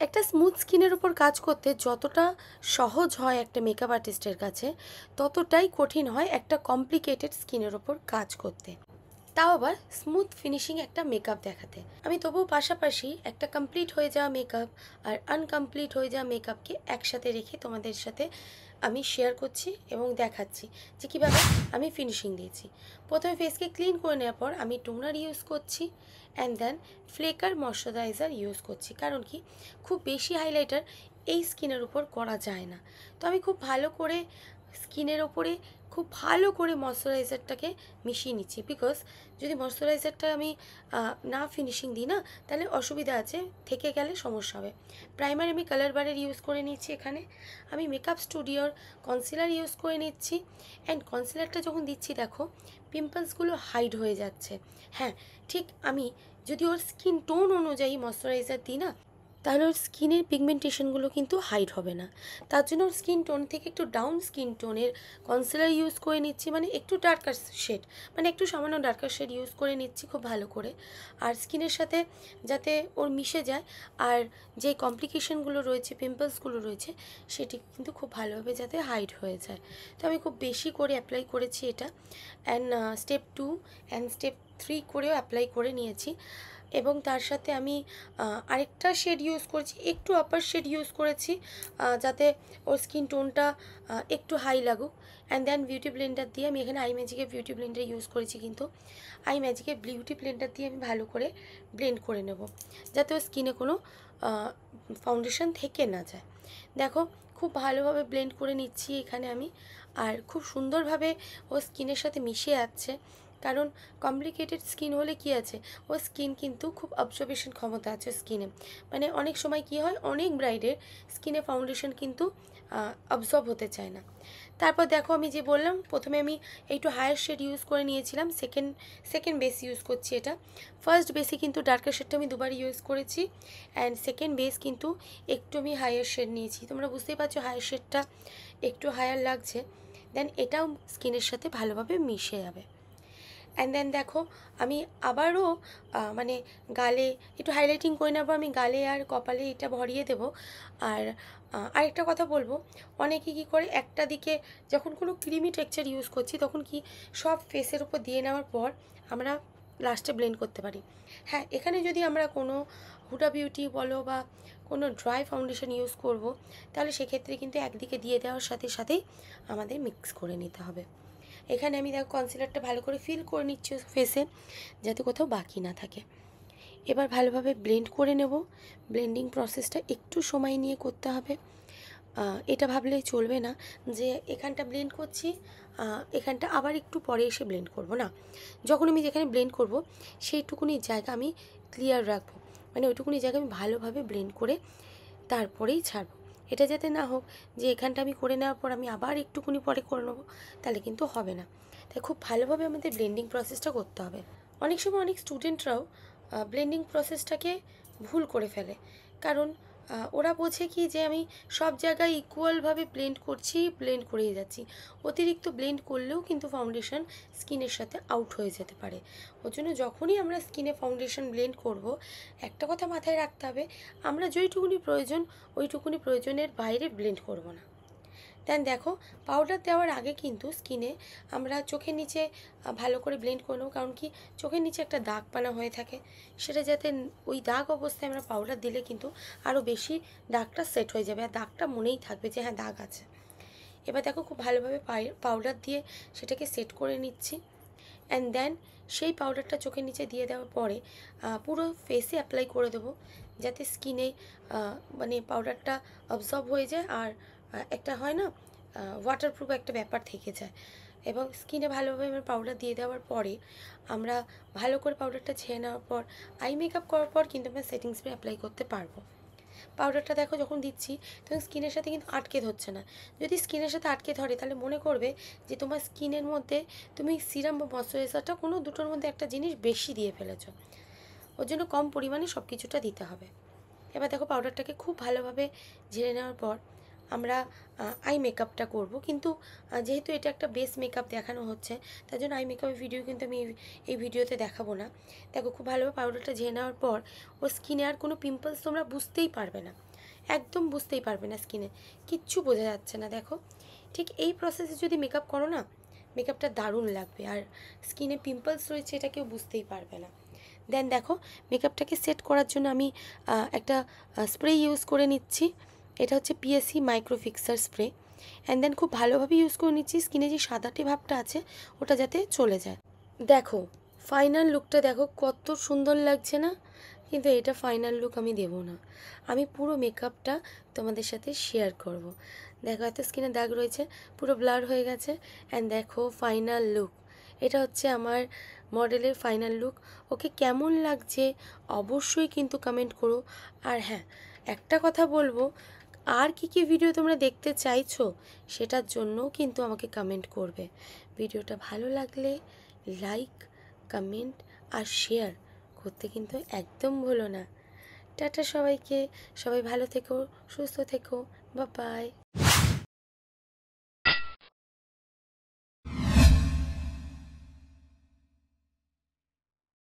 একটা স্মুথ স্কিনের উপর কাজ করতে যতটা সহজ হয় একটা মেকআপ আর্টিস্টের কাছে, ততটাই কঠিন হয় একটা কমপ্লিকেটেড স্কিনের ওপর কাজ করতে, তাও আবার স্মুথ ফিনিশিং একটা মেকআপ দেখাতে। আমি তবুও পাশাপাশি একটা কমপ্লিট হয়ে যাওয়া মেকআপ আর আনকমপ্লিট হয়ে যাওয়া মেকআপকে একসাথে রেখে তোমাদের সাথে আমি শেয়ার করছি এবং দেখাচ্ছি যে কীভাবে আমি ফিনিশিং দিয়েছি। প্রথমে ফেসকে ক্লিন করে নেওয়ার পর আমি টোনার ইউজ করছি অ্যান্ড দেন ফ্লেকার ময়শ্চারাইজার ইউজ করছি। কারণ কি, খুব বেশি হাইলাইটার এই স্কিনের উপর করা যায় না। তো আমি খুব ভালো করে স্কিনের ওপরে খুব ভালো করে ময়শ্চারাইজারটাকে মিশিয়ে নিচ্ছি, বিকজ যদি ময়শ্চারাইজারটা আমি না ফিনিশিং দিই না, তাহলে অসুবিধা আছে, থেকে গেলে সমস্যা হবে। প্রাইমার আমি কালার বারের ইউজ করে নিচ্ছি। এখানে আমি মেকআপ স্টুডিওর কনসিলার ইউজ করে নিচ্ছি। অ্যান্ড কনসিলারটা যখন দিচ্ছি দেখো পিম্পলসগুলো হাইড হয়ে যাচ্ছে। হ্যাঁ, ঠিক আমি যদি ওর স্কিন টোন অনুযায়ী ময়শ্চারাইজার দিই না, তাহলে ওর স্কিনের পিগমেন্টেশনগুলো কিন্তু হাইড হবে না। তার জন্য ওর স্কিন টোন থেকে একটু ডাউন স্কিন টোনের কনসিলার ইউজ করে নিচ্ছি, মানে একটু ডার্কার শেড, মানে একটু সামান্য ডার্কার শেড ইউজ করে নিচ্ছি খুব ভালো করে, আর স্কিনের সাথে যাতে ওর মিশে যায়, আর যে কমপ্লিকেশনগুলো রয়েছে, পিম্পলসগুলো রয়েছে, সেটি কিন্তু খুব ভালোভাবে যাতে হাইড হয়ে যায়। তো আমি খুব বেশি করে অ্যাপ্লাই করেছি এটা, অ্যান্ড স্টেপ 2 অ্যান্ড স্টেপ 3 করেও অ্যাপ্লাই করে নিয়েছি। এবং তার সাথে আমি আরেকটা শেড ইউজ করেছি, একটু আপার শেড ইউজ করেছি, যাতে ওর স্কিন টোনটা একটু হাই লাগুক। অ্যান্ড দেন বিউটি ব্লেন্ডার দিয়ে আমি এখানে আই ম্যাজিকের বিউটি ব্লেন্ডার ইউজ করেছি, কিন্তু আই ম্যাজিকের বিউটি ব্লেন্ডার দিয়ে আমি ভালো করে ব্লেন্ড করে নেব, যাতে ওর স্কিনে কোনো ফাউন্ডেশন থেকে না যায়। দেখো খুব ভালোভাবে ব্লেন্ড করে নিচ্ছি এখানে আমি, আর খুব সুন্দরভাবে ও স্কিনের সাথে মিশে যাচ্ছে। কারণ কমপ্লিকেটেড স্কিন হলে কি আছে, ও স্কিন কিন্তু খুব অবজারভেশন ক্ষমতা আছে স্কিনে, মানে অনেক সময় কি হয়, অনেক ব্রাইডের স্কিনে ফাউন্ডেশন কিন্তু অবজর্ব হতে চায় না। তারপর দেখো আমি যে বললাম, প্রথমে আমি একটু হায়ার শেড ইউজ করে নিয়েছিলাম, সেকেন্ড বেস ইউজ করছি এটা। ফার্স্ট বেসে কিন্তু ডার্কার শেডটা আমি দুবার ইউজ করেছি, অ্যান্ড সেকেন্ড বেস কিন্তু একটু আমি হায়ার শেড নিয়েছি। তোমরা বুঝতেই পারছো হায়ার শেডটা একটু হায়ার লাগছে। দেন এটাও স্কিনের সাথে ভালোভাবে মিশে যাবে। অ্যান্ড দেন দেখো আমি আবারও মানে গালে একটু হাইলাইটিং করে নেবো, আমি গালে আর কপালে এটা ভরিয়ে দেবো। আর আরেকটা কথা বলবো, অনেকে কী করে একটা দিকে যখন কোনো ক্রিমি টেক্সচার ইউজ করছি, তখন কি সব ফেসের উপর দিয়ে নেওয়ার পর আমরা লাস্টে ব্লেন্ড করতে পারি। হ্যাঁ, এখানে যদি আমরা কোনো হুডা বিউটি বলো বা কোনো ড্রাই ফাউন্ডেশন ইউজ করব, তাহলে সেক্ষেত্রে কিন্তু একদিকে দিয়ে দেওয়ার সাথে সাথেই আমাদের মিক্স করে নিতে হবে। এখানে আমি দেখো কনসিলারটা ভালো করে ফিল করে নিচ্ছি ফেসে, যাতে কোথাও বাকি না থাকে। এবার ভালোভাবে ব্লেন্ড করে নেব। ব্লেন্ডিং প্রসেসটা একটু সময় নিয়ে করতে হবে। এটা ভাবলেই চলবে না যে এখানটা ব্লেন্ড করছি, এখানটা আবার একটু পরে এসে ব্লেন্ড করব না। যখন আমি যেখানে ব্লেন্ড করব সেইটুকুনি জায়গা আমি ক্লিয়ার রাখবো, মানে ওইটুকুনি জায়গা আমি ভালোভাবে ব্লেন্ড করে তারপরেই ছাড়বো। এটা যাতে না হোক যে এখানটা আমি করে নেওয়ার পর আমি আবার একটুকুনি পরে করে নেবো, তাহলে কিন্তু হবে না। তাই খুব ভালোভাবে আমাদের ব্লেন্ডিং প্রসেসটা করতে হবে। অনেক সময় অনেক স্টুডেন্টরাও ব্লেন্ডিং প্রসেসটাকে ভুল করে ফেলে, কারণ ওরা বোঝে কি যে আমি সব জায়গায় ইকুয়ালভাবে ব্লেন্ড করছি, ব্লেন্ড করেই যাচ্ছি। অতিরিক্ত ব্লেন্ড করলেও কিন্তু ফাউন্ডেশন স্কিনের সাথে আউট হয়ে যেতে পারে। ওর জন্য যখনই আমরা স্কিনে ফাউন্ডেশন ব্লেন্ড করব, একটা কথা মাথায় রাখতে হবে, আমরা যেইটুকুনি প্রয়োজন ওইটুকুনি প্রয়োজনের বাইরে ব্লেন্ড করব না। দেন দেখো পাউডার দেওয়ার আগে কিন্তু স্কিনে আমরা চোখের নিচে ভালো করে ব্লেন্ড করে নেব, কারণ কি চোখের নিচে একটা দাগ পানা হয়ে থাকে, সেটা যাতে ওই দাগ অবস্থায় আমরা পাউডার দিলে কিন্তু আরও বেশি দাগটা সেট হয়ে যাবে, আর দাগটা মনেই থাকবে যে হ্যাঁ দাগ আছে। এবার দেখো খুব ভালোভাবে পাউডার দিয়ে সেটাকে সেট করে নিচ্ছি। অ্যান্ড দেন সেই পাউডারটা চোখের নিচে দিয়ে দেওয়ার পরে পুরো ফেসে অ্যাপ্লাই করে দেবো, যাতে স্কিনে মানে পাউডারটা অবজর্ব হয়ে যায়, আর একটা হয় না ওয়াটারপ্রুফ একটা ব্যাপার থেকে যায়। এবং স্কিনে ভালোভাবে আমার পাউডার দিয়ে দেওয়ার পরে আমরা ভালো করে পাউডারটা ছেড়ে নেওয়ার পর আই মেকআপ করার পর কিন্তু আমরা সেটিং স্প্রে অ্যাপ্লাই করতে পারবো। পাউডারটা দেখো যখন দিচ্ছি তখন স্কিনের সাথে কিন্তু আটকে ধরছে না। যদি স্কিনের সাথে আটকে ধরে তাহলে মনে করবে যে তোমার স্কিনের মধ্যে তুমি সিরাম বা ময়শ্চারাইজারটা কোনো দুটোর মধ্যে একটা জিনিস বেশি দিয়ে ফেলেছো। ওর জন্য কম পরিমাণে সব কিছুটা দিতে হবে। এবার দেখো পাউডারটাকে খুব ভালোভাবে ঝেড়ে নেওয়ার পর আমরা আই মেকআপটা করব। কিন্তু যেহেতু এটা একটা বেস মেকআপ দেখানো হচ্ছে, তার জন্য আই মেকআপের ভিডিও কিন্তু আমি এই ভিডিওতে দেখাবো না। দেখো, খুব ভালোভাবে পাউডারটা ঝেড়ে নেওয়ার পর ওর স্কিনে আর কোনো পিম্পলস তোমরা বুঝতেই পারবে না, একদম বুঝতেই পারবে না, স্কিনে কিচ্ছু বোঝা যাচ্ছে না। দেখো, ঠিক এই প্রসেসে যদি মেকআপ করো না, মেকআপটা দারুণ লাগবে, আর স্কিনে পিম্পলস রয়েছে এটা কেউ বুঝতেই পারবে না। দেন দেখো, মেকআপটাকে সেট করার জন্য আমি একটা স্প্রে ইউজ করে নিচ্ছি। এটা হচ্ছে PSC micro fixer spray. And then খুব ভালোভাবে ইউজ করে নিচ্ছি, স্কিনে যে সাদাটি ভাবটা আছে ওটা যাতে চলে যায়। দেখো, ফাইনাল লুকটা দেখো কত সুন্দর লাগছে না? কিন্তু এটা ফাইনাল লুক আমি দেবো না, আমি পুরো মেকআপটা তোমাদের সাথে শেয়ার করব। দেখো, এত স্কিনে দাগ রয়েছে, পুরো ব্লার হয়ে গেছে। অ্যান্ড দেখো ফাইনাল লুক, এটা হচ্ছে আমার মডেলের ফাইনাল লুক। ওকে কেমন লাগছে অবশ্যই কিন্তু কমেন্ট করো। আর হ্যাঁ, একটা কথা বলবো, আর কি ভিডিও তোমরা দেখতে চাইছো সেটার জন্যও কিন্তু আমাকে কমেন্ট করবে। ভিডিওটা ভালো লাগলে লাইক, কমেন্ট আর শেয়ার করতে কিন্তু একদম ভুলো না। টাটা সবাইকে, সবাই ভালো থেকো, সুস্থ থেকো, বাই বাই।